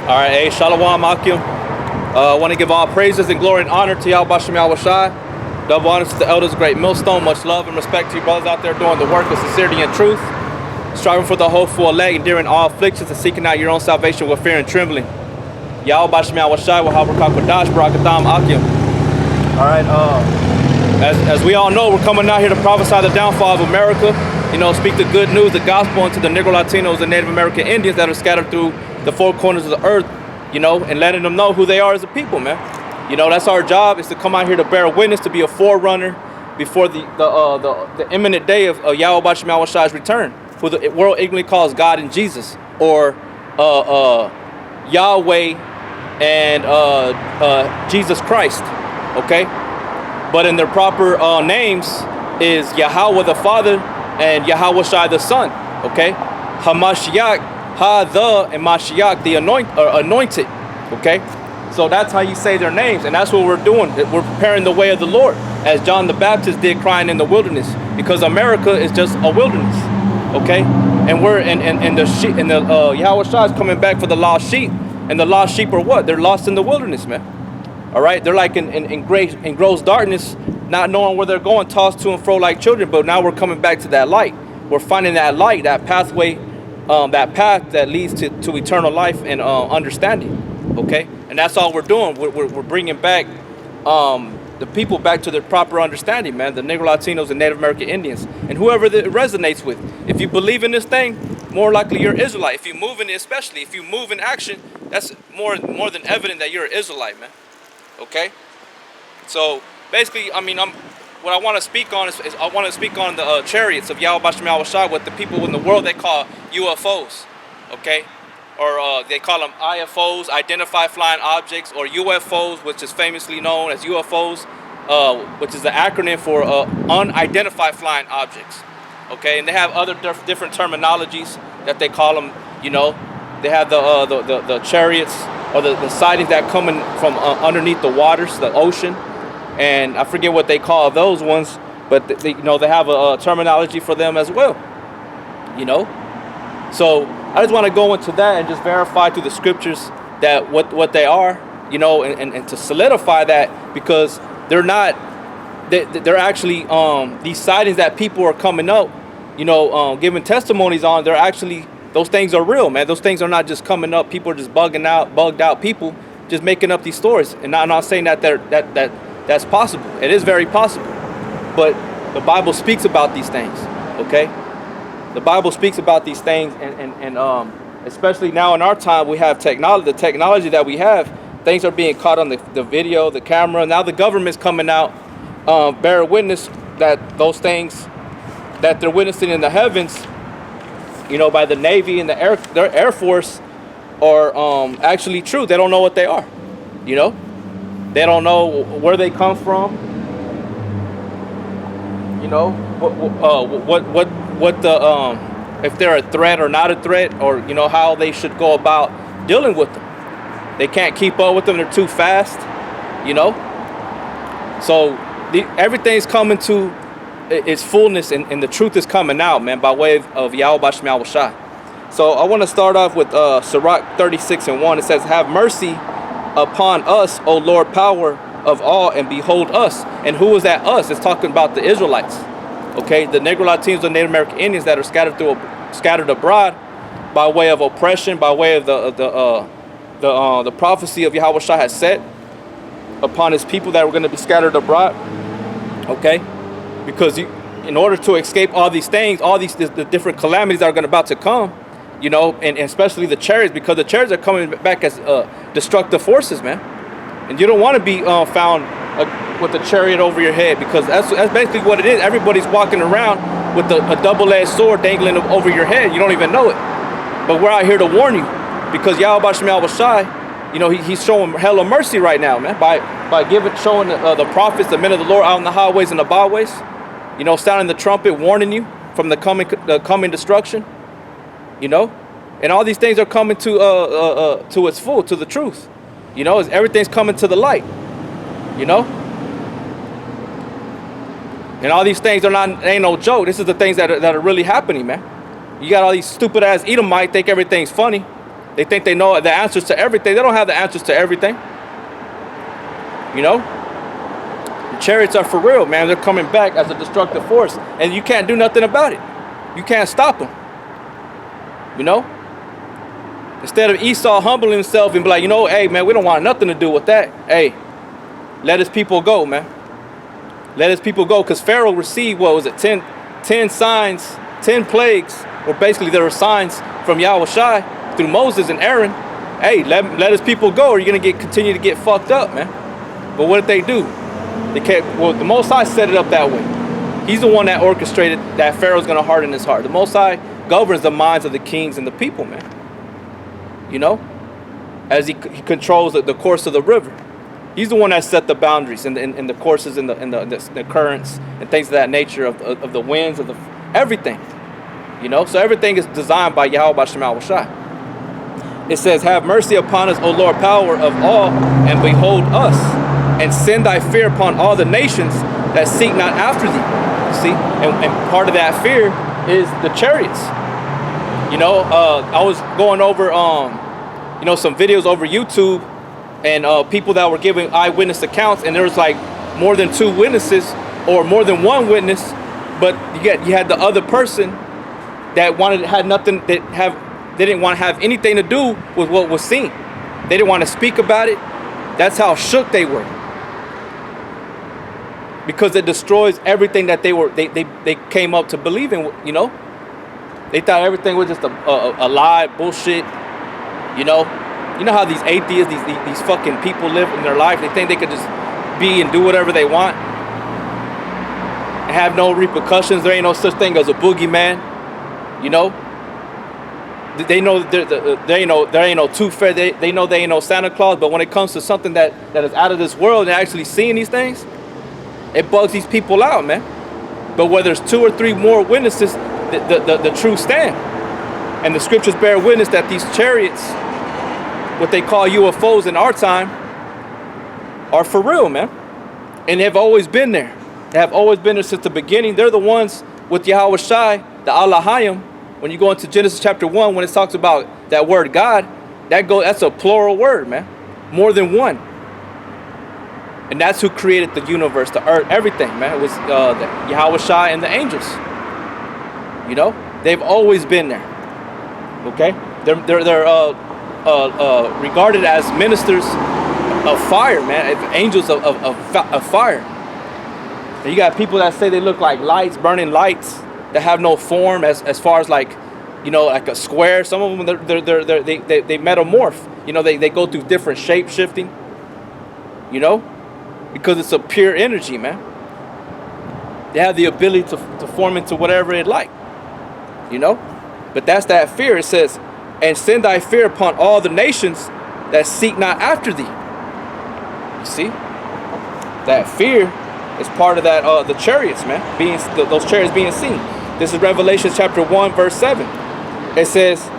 All right, hey, Shalom Akim. I want to give all praises and glory and honor to Yahweh Bashem Yahweh Shai. Double honors to the elders, great millstone. Much love and respect to you brothers out there doing the work with sincerity and truth, striving for the hopeful elect, enduring all afflictions, and seeking out your own salvation with fear and trembling. Yahweh Bashem Yahweh Shai, Wahabrakak Wadash, Barakatham Akim. All right, as we all know, we're coming out here to prophesy the downfall of America. You know, speak the good news, the gospel unto the Negro Latinos and Native American Indians that are scattered through the four corners of the earth, you know, and letting them know who they are as a people, man. You know, that's our job, is to come out here to bear witness, to be a forerunner before the imminent day of Yahweh Bashem Yahweh Shai's return, who the world ignorantly calls God and Jesus, or Yahweh and Jesus Christ, okay? But in their proper names is Yahweh the Father and Yahweh Shai the Son, okay? Hamashiach, and Mashiach, the anointed, okay? So that's how you say their names, and that's what we're doing. We're preparing the way of the Lord, as John the Baptist did, crying in the wilderness, because America is just a wilderness, okay? And we're and the sheep, and the Yahweh Shai is coming back for the lost sheep, and the lost sheep are what? They're lost in the wilderness, man. All right, they're like in gross darkness, not knowing where they're going, tossed to and fro like children. But now we're coming back to that light. We're finding that light, that pathway, that path that leads to eternal life and understanding. Okay, and that's all we're doing. We're bringing back the people back to their proper understanding, man. The Negro Latinos and Native American Indians, and whoever that it resonates with. If you believe in this thing, more likely you're Israelite. If you move in it, especially if you move in action, that's more than evident that you're an Israelite, man. Okay, so basically, I mean, what I want to speak on is I want to speak on the chariots of Yahweh Bashem Yahweh Shai, what the people in the world they call UFOs, okay, or they call them IFOs, identified flying objects, or UFOs, which is famously known as UFOs, which is the acronym for unidentified flying objects, okay, and they have other different terminologies that they call them. You know, they have the chariots, or the sightings that come in from underneath the waters, the ocean, and I forget what they call those ones, but they have a terminology for them as well. You know, so I just want to go into that and just verify through the scriptures that what they are, you know, and to solidify that, because they're not, they're actually these sightings that people are coming up, you know, giving testimonies on. They're actually, those things are real, man. Those things are not just coming up. People are just bugged out people just making up these stories. And I'm not saying that that's possible. It is very possible. But the Bible speaks about these things, okay? The Bible speaks about these things, and especially now in our time, we have technology. The technology that we have, things are being caught on the video, the camera. Now the government's coming out, bear witness that those things that they're witnessing in the heavens, you know, by the Navy and their Air Force, are actually true. They don't know what they are, you know. They don't know where they come from. You know, what the if they're a threat or not a threat, or you know how they should go about dealing with them. They can't keep up with them. They're too fast, you know. So everything's coming to its fullness, and the truth is coming out, man, by way of Yahweh Bashem Yahweh Shai. So I want to start off with Sirach 36:1. It says, "Have mercy upon us, O Lord, power of all, and behold us." And who is that us? It's talking about the Israelites, okay, the Negro Latinos and Native American Indians that are scattered abroad by way of oppression, by way of the prophecy of Yahweh Shai has set upon his people that were going to be scattered abroad, okay. Because in order to escape all these things, the different calamities that are about to come, you know, and especially the chariots, because the chariots are coming back as destructive forces, man. And you don't want to be found with a chariot over your head, because that's basically what it is. Everybody's walking around with a double-edged sword dangling over your head. You don't even know it. But we're out here to warn you, because Yahweh Bashem Yahweh Shai, you know, he's showing hella mercy right now, man, by showing the prophets, the men of the Lord, out on the highways and the byways, you know, sounding the trumpet, warning you from the coming destruction, you know, and all these things are coming to its full, to the truth, you know, as everything's coming to the light, you know, and all these things ain't no joke. This is the things that are really happening, man. You got all these stupid ass Edomites think everything's funny. They think they know the answers to everything. They don't have the answers to everything. You know? The chariots are for real, man. They're coming back as a destructive force. And you can't do nothing about it. You can't stop them. You know? Instead of Esau humbling himself and be like, you know, hey, man, we don't want nothing to do with that. Hey, let his people go, man. Let his people go. Because Pharaoh received, what was it, 10 signs, 10 plagues, or basically there were signs from Yahweh through Moses and Aaron. Hey, let his people go, or you're going to continue to get fucked up, man. But what did they do? Well, the Most High set it up that way. He's the one that orchestrated that Pharaoh's going to harden his heart. The Most High governs the minds of the kings and the people, man. You know, as he controls the course of the river. He's the one that set the boundaries and the courses and the currents and things of that nature of the winds, of everything. You know, so everything is designed by Yahweh Shema Shai. It says, have mercy upon us, O Lord, power of all, and behold us, and send thy fear upon all the nations that seek not after thee. See, and part of that fear is the chariots. You know, I was going over, you know, some videos over YouTube, and people that were giving eyewitness accounts, and there was like more than 2 witnesses or more than 1 witness, but you had the other person that had nothing, they didn't want to have anything to do with what was seen. They didn't want to speak about it. That's how shook they were, because it destroys everything that they came up to believe in. You know. They thought everything was just a lie, bullshit. You know how these atheists, these fucking people live in their life. They think they could just be and do whatever they want and have no repercussions. There ain't no such thing as a boogeyman. You know, they know there ain't no tooth fairy. They know there ain't no Santa Claus. But when it comes to something that is out of this world and actually seeing these things, it bugs these people out, man. But where there's 2 or 3 more witnesses, the truth stand. And the scriptures bear witness that these chariots, what they call UFOs in our time, are for real, man. And they've always been there. They have always been there since the beginning. They're the ones with Yahweh Shai, the Allahayim. When you go into Genesis chapter 1, when it talks about that word God, that's a plural word, man. More than one. And that's who created the universe, the earth, everything, man. It was the Yahweh Shai and the angels. You know, they've always been there. Okay, they're regarded as ministers of fire, man. Angels of fire. And you got people that say they look like lights, burning lights that have no form, as far as like, you know, like a square. Some of them they metamorph. You know, they go through different shape shifting. You know, because it's a pure energy, man. They have the ability to form into whatever it like. You know, but that's that fear. It says, and send thy fear upon all the nations that seek not after thee. You see, that fear is part of that the chariots, man, those chariots being seen. This is Revelation chapter 1 verse 7. It says,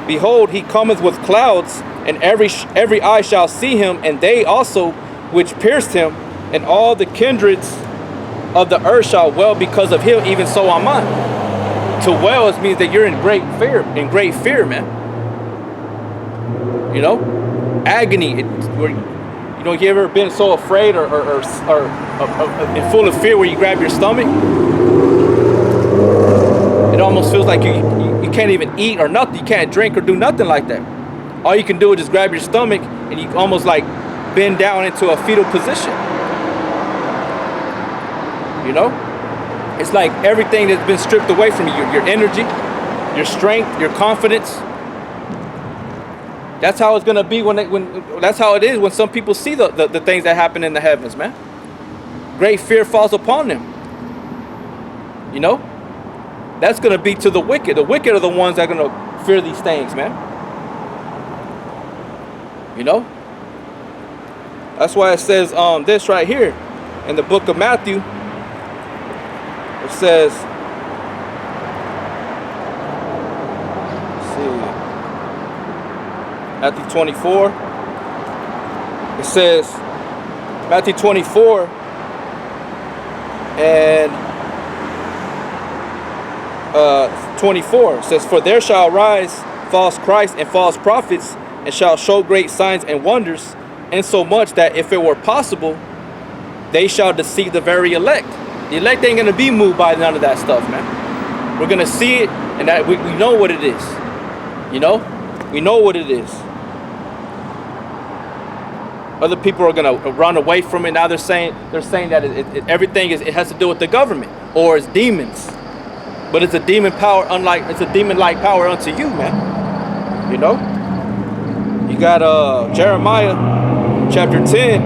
behold, he cometh with clouds, and every eye shall see him, and they also which pierced him, and all the kindreds of the earth shall wail because of him. Even so am I. To wail means that you're in great fear, man. You know, agony. You know, you ever been so afraid or full of fear where you grab your stomach? It almost feels like you can't even eat or nothing. You can't drink or do nothing like that. All you can do is just grab your stomach and you almost like bend down into a fetal position. You know? It's like everything that's been stripped away from you. Your energy, your strength, your confidence. That's how it's gonna be that's how it is when some people see the things that happen in the heavens, man. Great fear falls upon them. You know? That's gonna be to the wicked. The wicked are the ones that are gonna fear these things, man. You know? That's why it says this right here in the book of Matthew. It says, let's see, Matthew 24. It says, Matthew 24 and 24 says, for there shall arise false Christs and false prophets, and shall show great signs and wonders, insomuch that if it were possible, they shall deceive the very elect. The elect ain't gonna be moved by none of that stuff, man. We're gonna see it, and that we know what it is. You know? We know what it is. Other people are gonna run away from it. Now they're saying that everything it has to do with the government or it's demons. But it's a demon power, it's a demon-like power unto you, man. You know? You got Jeremiah chapter 10,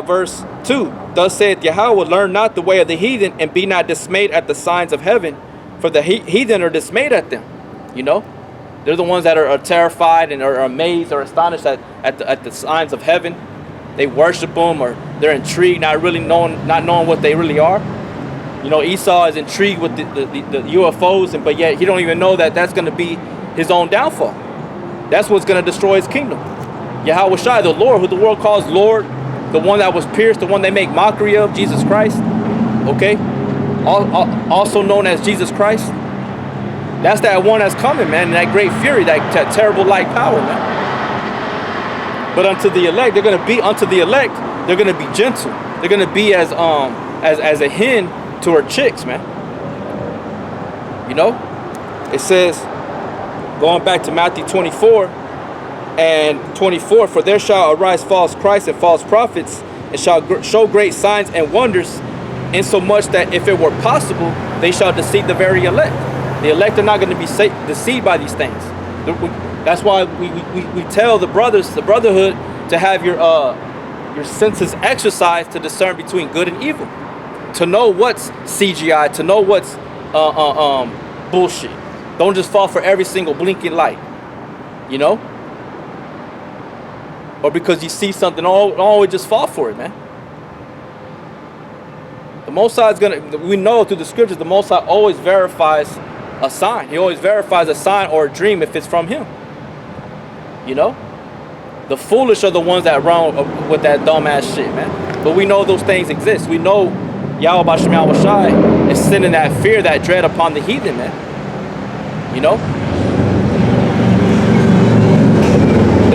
verse 2. Thus saith Yahweh, learn not the way of the heathen, and be not dismayed at the signs of heaven, for the heathen are dismayed at them. You know? They're the ones that are terrified and are amazed or astonished at the signs of heaven. They worship them, or they're intrigued, not knowing what they really are. You know, Esau is intrigued with the UFOs, but yet he don't even know that that's going to be his own downfall. That's what's going to destroy his kingdom. Yahweh Shai, the Lord, who the world calls Lord, the one that was pierced, the one they make mockery of, Jesus Christ. Okay? Also known as Jesus Christ. That's that one that's coming, man, and that great fury, that terrible light power, man. But unto the elect, they're going to be gentle. They're going to be as a hen to her chicks, man. You know? It says, going back to Matthew 24 and 24, for there shall arise false Christs and false prophets, and shall show great signs and wonders, insomuch that if it were possible, they shall deceive the very elect. The elect are not going to be deceived by these things. That's why we tell the brotherhood to have your senses exercised to discern between good and evil, to know what's CGI, to know what's bullshit. Don't just fall for every single blinking light, you know? Or because you see something, don't always just fall for it, man. The Most High we know through the scriptures, the Most High always verifies a sign. He always verifies a sign or a dream if it's from him. You know? The foolish are the ones that run with that dumbass shit, man. But we know those things exist. We know Yahweh Bashem Yahweh Shai is sending that fear, that dread upon the heathen, man. You know?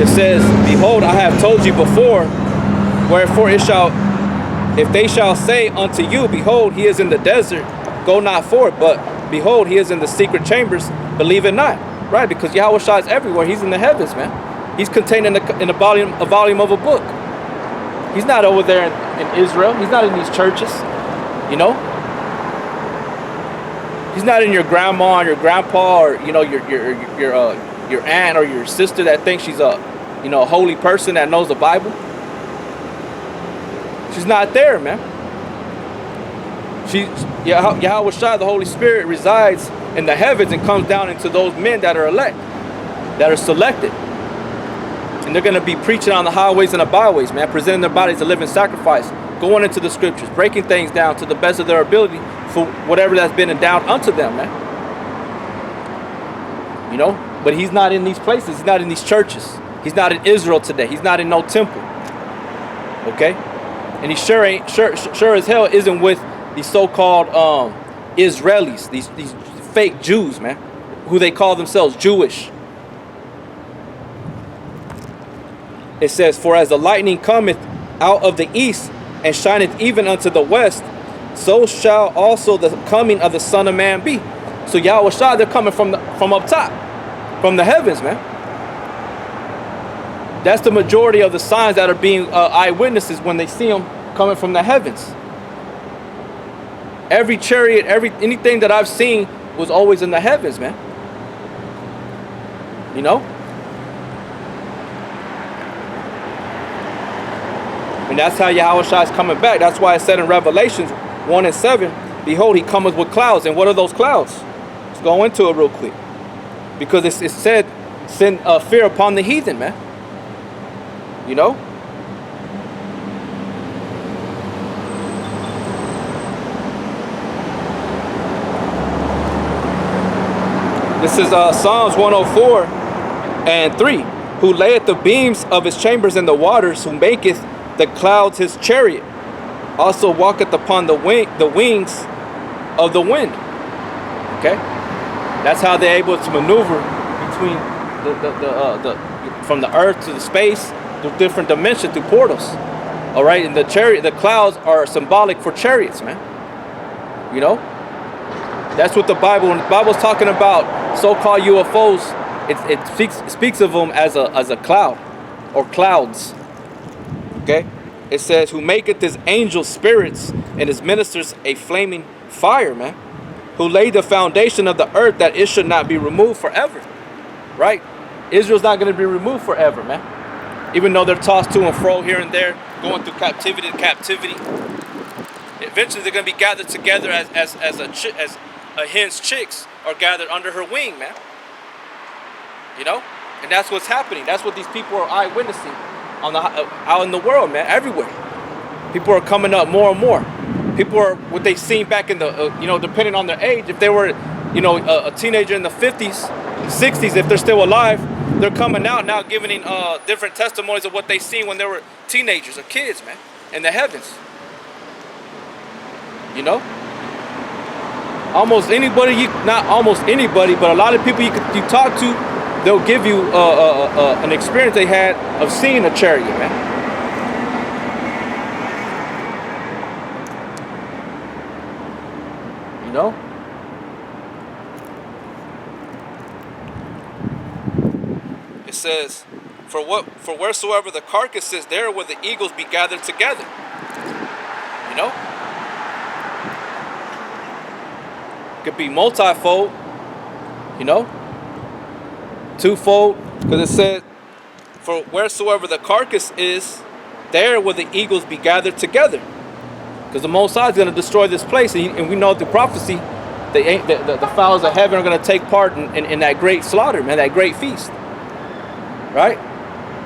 It says, behold, I have told you before, wherefore if they shall say unto you, behold, he is in the desert, go not forth, but behold, he is in the secret chambers, believe it not. Right, because Yahweh Shai is everywhere. He's in the heavens, man. He's contained in a volume of a book. He's not over there in Israel. He's not in these churches, you know. He's not in your grandma and your grandpa, or you know your aunt or your sister that thinks she's a holy person that knows the Bible. She's not there, man. Yahweh Shai, the Holy Spirit, resides in the heavens and comes down into those men that are elect, that are selected. And they're going to be preaching on the highways and the byways, man, presenting their bodies a living sacrifice, going into the scriptures, breaking things down to the best of their ability for whatever that's been endowed unto them, man. You know, but he's not in these places. He's not in these churches. He's not in Israel today. He's not in no temple. Okay? And he sure as hell isn't with these so-called Israelis, these fake Jews, man, who they call themselves Jewish. It says, for as the lightning cometh out of the east and shineth even unto the west, so shall also the coming of the Son of Man be. So Yahweh Shai, they're coming from up top, from the heavens, man. That's the majority of the signs that are being eyewitnesses when they see them coming from the heavens. Every chariot, anything that I've seen was always in the heavens, man. You know? And that's how Yahweh Shai is coming back. That's why it said in Revelations 1 and 7, behold, he cometh with clouds. And what are those clouds? Let's go into it real quick. Because it said, send fear upon the heathen, man. You know? This is Psalms 104 and 3. Who layeth the beams of his chambers in the waters, who maketh the clouds his chariot, also walketh upon the wings of the wind. Okay? That's how they're able to maneuver between the from the earth to the space, through different dimensions, through portals. All right, and the clouds are symbolic for chariots, man. You know, that's what the Bible's talking about so-called UFOs. It speaks of them as a cloud or clouds. Okay, it says, "Who maketh his angels spirits and his ministers a flaming fire," man. Who laid the foundation of the earth that it should not be removed forever. Right? Israel's not going to be removed forever, man. Even though they're tossed to and fro here and there, going through captivity to captivity, eventually they're going to be gathered together as a hen's chicks are gathered under her wing, man. You know, and that's what's happening. That's what these people are eyewitnessing out in the world, man. Everywhere, people are coming up more and more. People are what they seen back in the depending on their age. If they were a teenager in the 50s, 60s, if they're still alive, they're coming out now giving different testimonies of what they seen when they were teenagers or kids, man, in the heavens. You know, not almost anybody, but a lot of people you talk to, they'll give you an experience they had of seeing a chariot, man. You know? It says, for wheresoever the carcass is, there will the eagles be gathered together. You know? It could be multifold, you know? Twofold, because it said, for wheresoever the carcass is, there will the eagles be gathered together. Because the Most High is going to destroy this place, and we know through prophecy, the fowls of heaven are going to take part in that great slaughter, man, that great feast, right?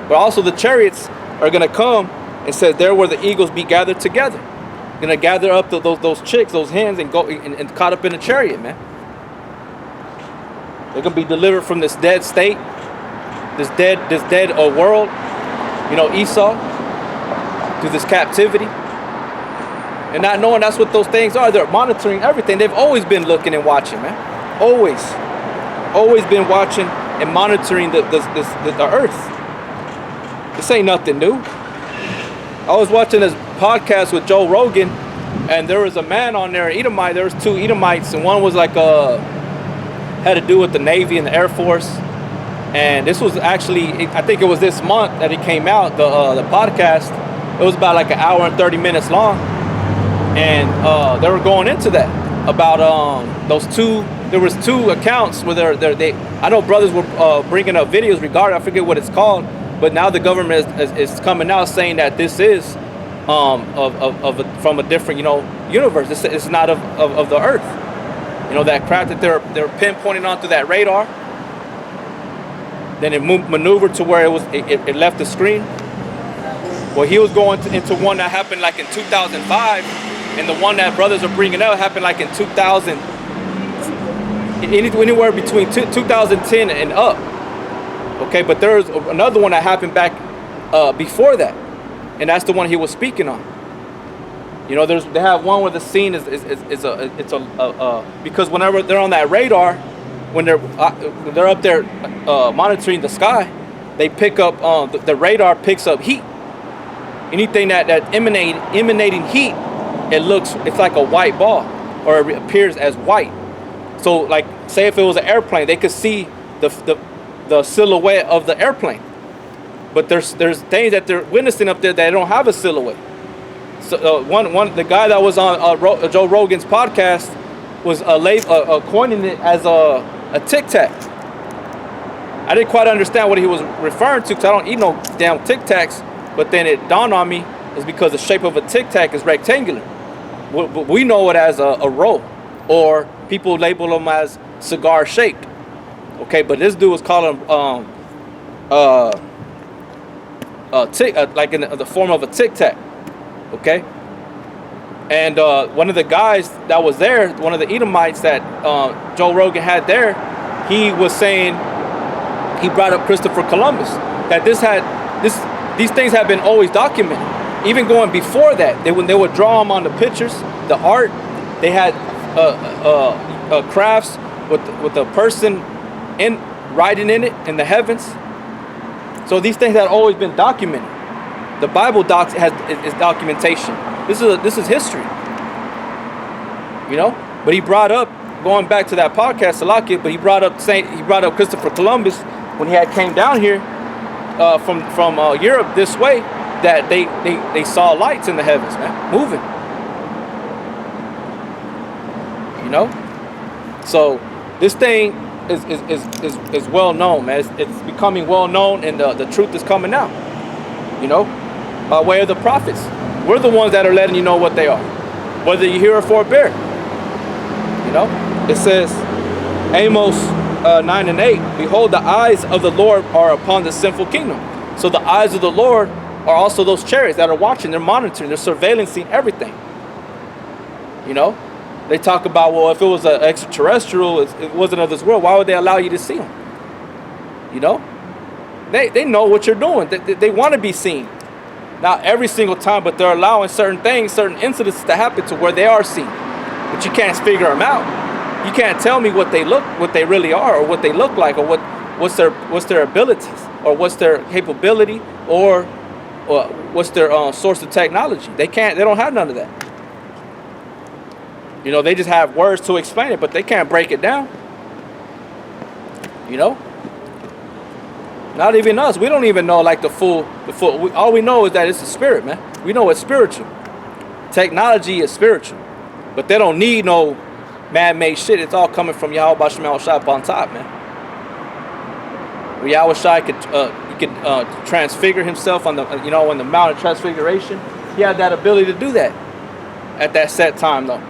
But also the chariots are going to come and say, there where the eagles be gathered together. Going to gather up those chicks, those hens, and go and caught up in a chariot, man. They're going to be delivered from this dead state, this dead world, Esau, through this captivity. And not knowing that's what those things are. They're monitoring everything. They've always been looking and watching, man. Always been watching and monitoring the earth. This ain't nothing new. I was watching this podcast with Joe Rogan, and there was a man on there, Edomite. There was two Edomites, and one was like had to do with the Navy and the Air Force. And this was actually, I think it was this month that it came out, the podcast. It was about like an hour and 30 minutes long. And they were going into that about those two. There was two accounts where they. I know brothers were bringing up videos regarding. I forget what it's called, but now the government is coming out saying that this is from a different universe. It's not of the Earth. That craft that they're pinpointing onto that radar. Then it maneuvered to where it left the screen. Well, he was going into one that happened like in 2005. And the one that brothers are bringing up happened like in 2000, anywhere between 2010 and up. Okay, but there's another one that happened back before that, and that's the one he was speaking on. They have one where the scene is because whenever they're on that radar, when they're up there monitoring the sky, they pick up the radar picks up heat. Anything that emanating heat. It's like a white ball, or it appears as white. So like, say if it was an airplane, they could see the silhouette of the airplane. But there's things that they're witnessing up there that don't have a silhouette. So the guy that was on Joe Rogan's podcast was coining it as a Tic Tac. I didn't quite understand what he was referring to because I don't eat no damn Tic Tacs. But then it dawned on me, it's because the shape of a Tic Tac is rectangular. We know it as a roll, or people label them as cigar shaped. Okay, but this dude was calling like in the form of a Tic Tac. Okay, and one of the guys that was there, one of the Edomites that Joe Rogan had there, he was saying, he brought up Christopher Columbus, that these things have been always documented. Even going before that, when they would draw them on the pictures, the art, they had crafts with the person riding in it in the heavens. So these things have always been documented. The Bible is documentation. This is history. You know, but he brought up, going back to that podcast, Salakia, but he brought up Christopher Columbus when he had came down here from Europe this way, that they saw lights in the heavens, man, moving. You know, so this thing is well known, man. It's becoming well known, and the truth is coming out. You know, by way of the prophets. We're the ones that are letting you know what they are, whether you hear or forbear. You know, it says, Amos 9 and 8, behold, the eyes of the Lord are upon the sinful kingdom. So the eyes of the Lord are also those chariots that are watching, they're monitoring, they're surveillancing everything. You know, they talk about, well, if it was an extraterrestrial, it wasn't of this world, why would they allow you to see them? You know, they know what you're doing. They want to be seen. Not every single time, but they're allowing certain things, certain incidents to happen to where they are seen. But you can't figure them out. You can't tell me what they really are, or what they look like, or what's their abilities, or what's their capability, or what's their source of technology. They don't have none of that. You know, they just have words to explain it, but they can't break it down. You know? Not even us. We don't even know like the full. All we know is that it's a spirit, man. We know it's spiritual. Technology is spiritual. But they don't need no man-made shit. It's all coming from Yahweh Bashem Yahushua up on top, man. Yahushua could transfigure himself on the on the Mount of Transfiguration. He had that ability to do that at that set time, though,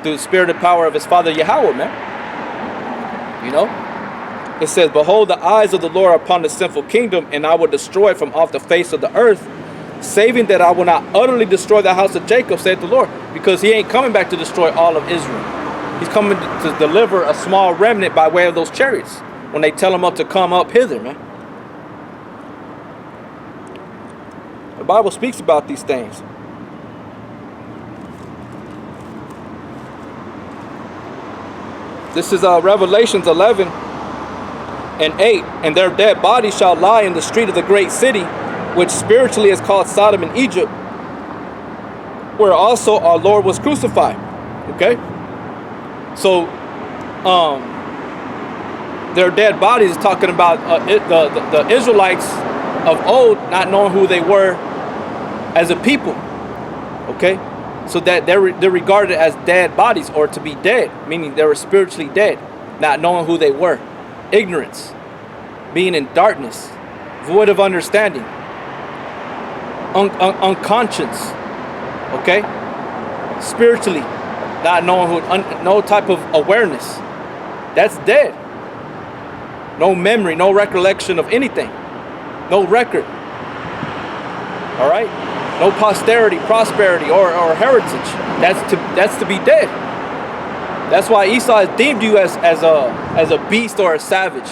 through the spirit and power of his father Yahweh, man. You know, it says, behold, the eyes of the Lord are upon the sinful kingdom, and I will destroy it from off the face of the earth, saving that I will not utterly destroy the house of Jacob, saith the Lord. Because he ain't coming back to destroy all of Israel. He's coming to deliver a small remnant by way of those chariots when they tell him to come up hither, man. The Bible speaks about these things. This is Revelations 11 and 8. And their dead bodies shall lie in the street of the great city, which spiritually is called Sodom and Egypt, where also our Lord was crucified. Okay? So, their dead bodies is talking about the Israelites of old not knowing who they were as a people. Okay? So that they're regarded as dead bodies, or to be dead, meaning they were spiritually dead, not knowing who they were. Ignorance, being in darkness, void of understanding, unconscious. Okay, spiritually, not knowing who, no type of awareness. That's dead. No memory, no recollection of anything, no record. All right, no posterity, prosperity, or heritage. That's to be dead. That's why Esau has deemed you as a beast or a savage.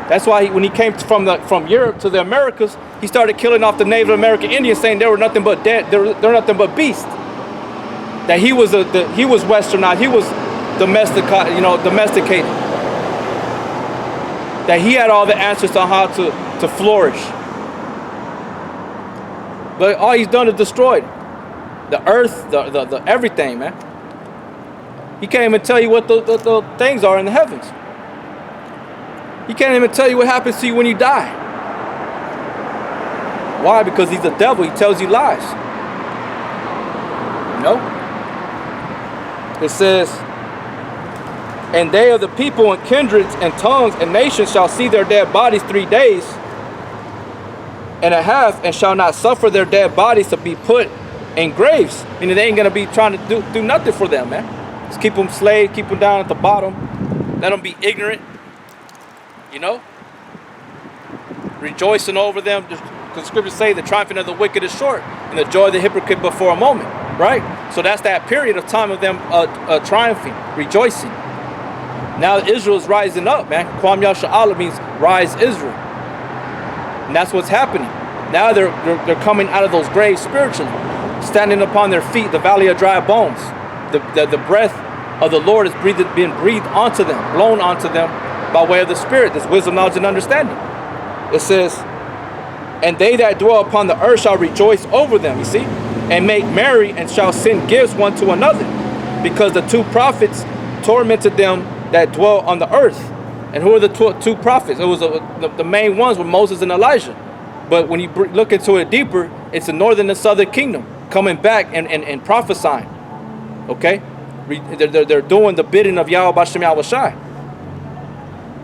That's why when he came from Europe to the Americas, he started killing off the Native American Indians, saying they were nothing but dead. They're nothing but beasts. That he was westernized. He was domesticated. That he had all the answers on how to flourish. But all he's done is destroyed the earth, the everything, man. He can't even tell you what the things are in the heavens. He can't even tell you what happens to you when you die. Why? Because he's the devil. He tells you lies. You know? It says, and they of the people and kindreds and tongues and nations shall see their dead bodies 3 days and a half, and shall not suffer their dead bodies to be put in graves. Meaning they ain't going to be trying to do nothing for them, man. Just keep them slaves, keep them down at the bottom. Let them be ignorant. You know? Rejoicing over them. The scriptures say the triumphing of the wicked is short, and the joy of the hypocrite but for a moment. Right? So that's that period of time of them triumphing, rejoicing. Now Israel is rising up, man. Kwam Yasha'Allah means rise Israel. And that's what's happening. Now they're coming out of those graves spiritually, standing upon their feet, the valley of dry bones. The breath of the Lord is being breathed onto them, blown onto them by way of the Spirit. There's wisdom, knowledge, and understanding. It says, and they that dwell upon the earth shall rejoice over them, you see, and make merry, and shall send gifts one to another, because the two prophets tormented them that dwell on the earth. And who are the two prophets? It was the main ones were Moses and Elijah. But when you look into it deeper, it's the northern and southern kingdom coming back and prophesying. Okay? They're doing the bidding of Yahweh Bashem Yahweh Shai.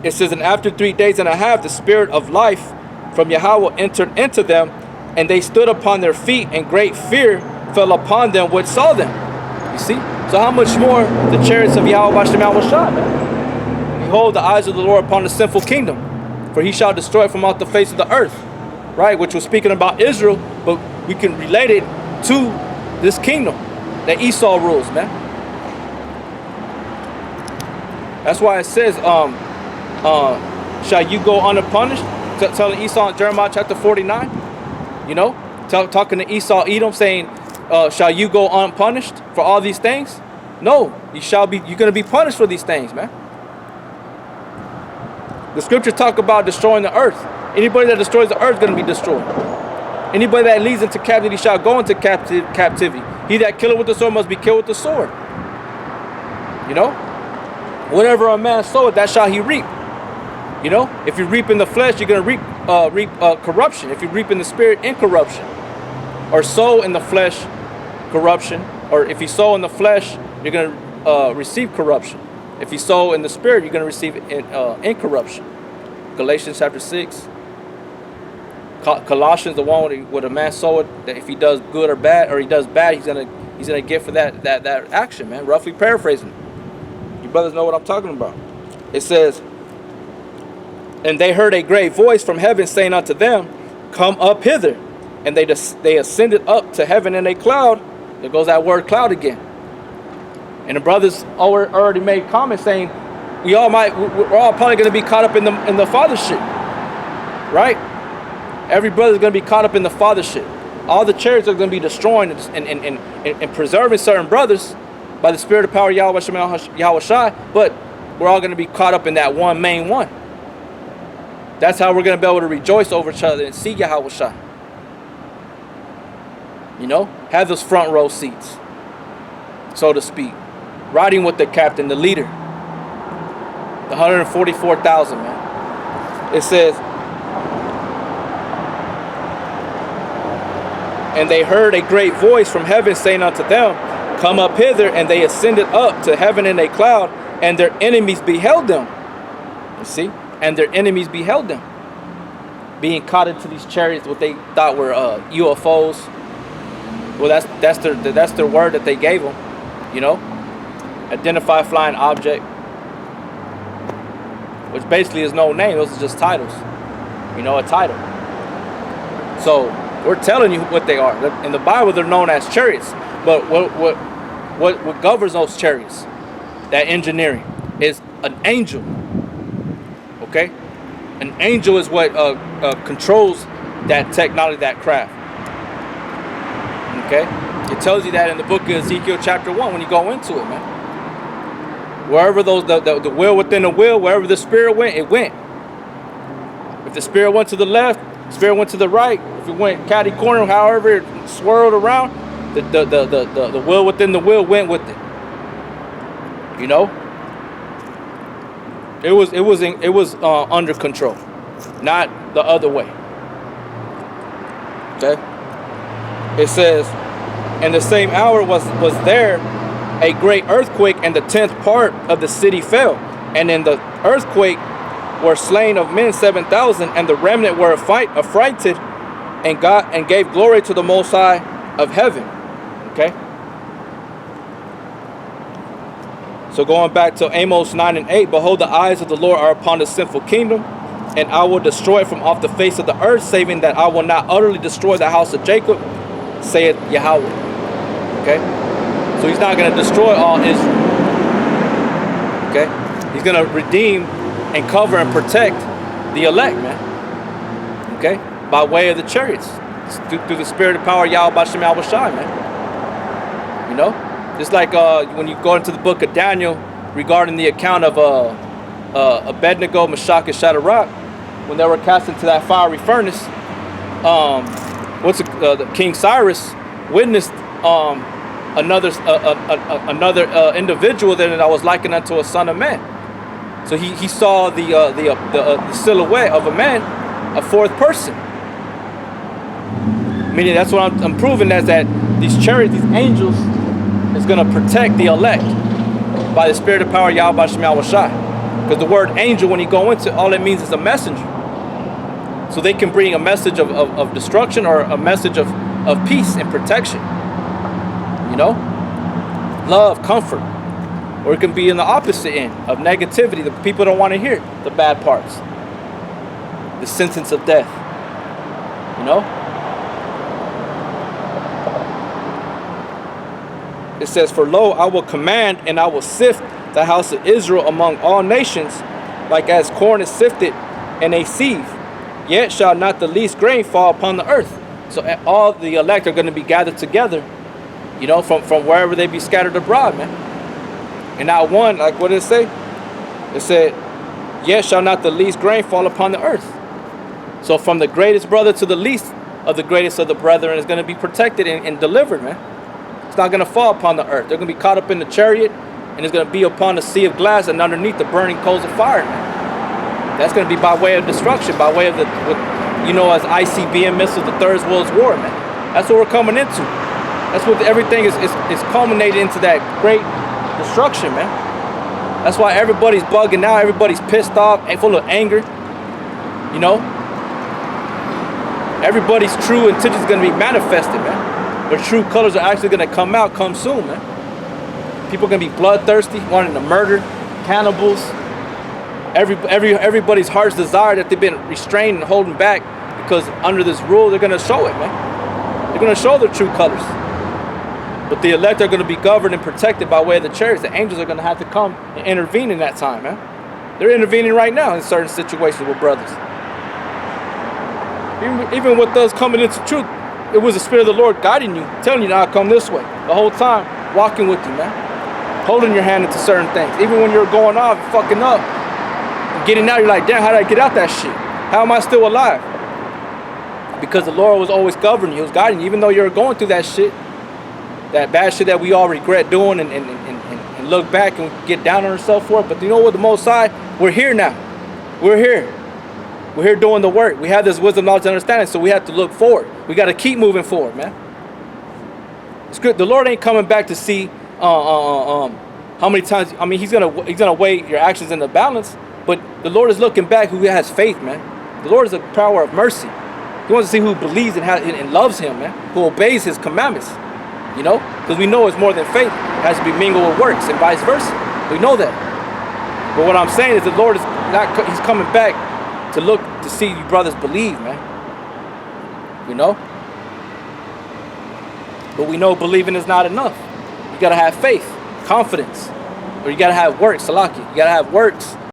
It says, and after 3 days and a half, the spirit of life from Yahweh entered into them, and they stood upon their feet, and great fear fell upon them which saw them. You see? So how much more the chariots of Yahweh Bashem Yahweh Shai? Behold, the eyes of the Lord upon the sinful kingdom, for he shall destroy it from off the face of the earth. Right? Which was speaking about Israel, but we can relate it to this kingdom that Esau rules, man. That's why it says, shall you go unpunished? Telling Esau in Jeremiah chapter 49, you know, talking to Esau, Edom, saying, shall you go unpunished for all these things? No, you're going to be punished for these things, man. The scriptures talk about destroying the earth. Anybody that destroys the earth is going to be destroyed. Anybody that leads into captivity shall go into captivity. He that killeth with the sword must be killed with the sword. You know? Whatever a man soweth, that shall he reap. You know? If you reap in the flesh, you're going to reap corruption. If you reap in the spirit, incorruption. Or sow in the flesh, corruption. Or if you sow in the flesh, you're going to receive corruption. If you sow in the spirit, you're going to receive incorruption. Galatians chapter 6. Colossians, the one with a man soweth, that if he does good or bad, or he does bad, he's gonna get for that action, man. Roughly paraphrasing. You brothers know what I'm talking about. It says, and they heard a great voice from heaven saying unto them, come up hither. And they ascended up to heaven in a cloud. There goes that word cloud again. And the brothers already made comments saying, we're all probably going to be caught up in the fathership, right? Every brother is going to be caught up in the fathership. All the chariots are going to be destroying and preserving certain brothers by the spirit of power Yahweh Shai, but we're all going to be caught up in that one main one. That's how we're going to be able to rejoice over each other and see Yahweh Shai. You know, have those front row seats, so to speak, riding with the captain, the leader. The 144,000, man. It says, and they heard a great voice from heaven saying unto them, come up hither. And they ascended up to heaven in a cloud, and their enemies beheld them. You see? And their enemies beheld them. Being caught into these chariots, what they thought were UFOs. Well, that's their word that they gave them. You know? Identify flying object. Which basically is no name. Those are just titles. You know, a title. So we're telling you what they are. In the Bible, they're known as chariots. But what governs those chariots, that engineering, is an angel. Okay? An angel is what controls that technology, that craft. Okay? It tells you that in the book of Ezekiel chapter 1 when you go into it, man. Wherever the will within the will, wherever the spirit went, it went. If the spirit went to the left, the spirit went to the right. If it went catty corner, however it swirled around, the will within the will went with it. You know, it was under control, not the other way. Okay. It says, in the same hour was there a great earthquake, and the 10th part of the city fell. And in the earthquake were slain of men 7,000, and the remnant were affrighted, and gave glory to the Most High of heaven. Okay. So going back to Amos 9 and 8, behold, the eyes of the Lord are upon the sinful kingdom, and I will destroy it from off the face of the earth, saving that I will not utterly destroy the house of Jacob, saith Yahweh. Okay. So he's not going to destroy all Israel. Okay? He's going to redeem and cover and protect the elect, man. Okay? By way of the chariots. Through the spirit of power, Yahweh Bashem Yahweh Shai, man. You know? Just like when you go into the book of Daniel regarding the account of Abednego, Meshach, and Shadrach, when they were cast into that fiery furnace, King Cyrus witnessed another individual that was likened unto a son of man. So he saw the silhouette of a man, a fourth person. Meaning that's what I'm proving, is that these chariots, these angels, is going to protect the elect by the spirit of power, Yahweh Shem Yahweh Shai. Because the word angel, when you go into it, all it means is a messenger. So they can bring a message of destruction or a message of peace and protection. You know? Love, comfort. Or it can be in the opposite end of negativity. The people don't want to hear the bad parts. The sentence of death. You know? It says, for lo, I will command and I will sift the house of Israel among all nations, like as corn is sifted in a sieve. Yet shall not the least grain fall upon the earth. So all the elect are going to be gathered together, you know, from wherever they be scattered abroad, man. And not one, like what did it say? It said, yet shall not the least grain fall upon the earth. So from the greatest brother to the least of the greatest of the brethren is going to be protected and delivered, man. It's not going to fall upon the earth. They're going to be caught up in the chariot, and it's going to be upon the sea of glass and underneath the burning coals of fire, man. That's going to be by way of destruction, by way of the, you know, as ICBM missiles, the Third World War, man. That's what we're coming into. That's what everything is culminated into, that great destruction, man. That's why everybody's bugging out. Everybody's pissed off and full of anger. You know? Everybody's true intentions is going to be manifested, man. Their true colors are actually going to come out, come soon, man. People are going to be bloodthirsty, wanting to murder, cannibals. Everybody's heart's desire that they've been restrained and holding back, because under this rule, they're going to show it, man. They're going to show their true colors. But the elect are going to be governed and protected by way of the chariots. The angels are going to have to come and intervene in that time, man. They're intervening right now in certain situations with brothers. Even with us coming into truth, it was the Spirit of the Lord guiding you, telling you now come this way. The whole time, walking with you, man. Holding your hand into certain things. Even when you're going off, fucking up, getting out, you're like, damn, how did I get out that shit? How am I still alive? Because the Lord was always governing you. He was guiding you. Even though you're going through that shit, that bad shit that we all regret doing and look back and get down on ourselves for it. But you know what? The Most High, we're here now. We're here. We're here doing the work. We have this wisdom, knowledge, and understanding, so we have to look forward. We got to keep moving forward, man. It's good. The Lord ain't coming back to see how many times. I mean, He's gonna weigh your actions in the balance. But the Lord is looking back who has faith, man. The Lord is a power of mercy. He wants to see who believes and loves Him, man. Who obeys His commandments. You know, because we know it's more than faith. It has to be mingled with works and vice versa. We know that. But what I'm saying is the Lord is not. He's coming back to look to see you brothers believe, man. You know? But we know believing is not enough. You gotta have faith, confidence, or you gotta have works, Salaki. You gotta have works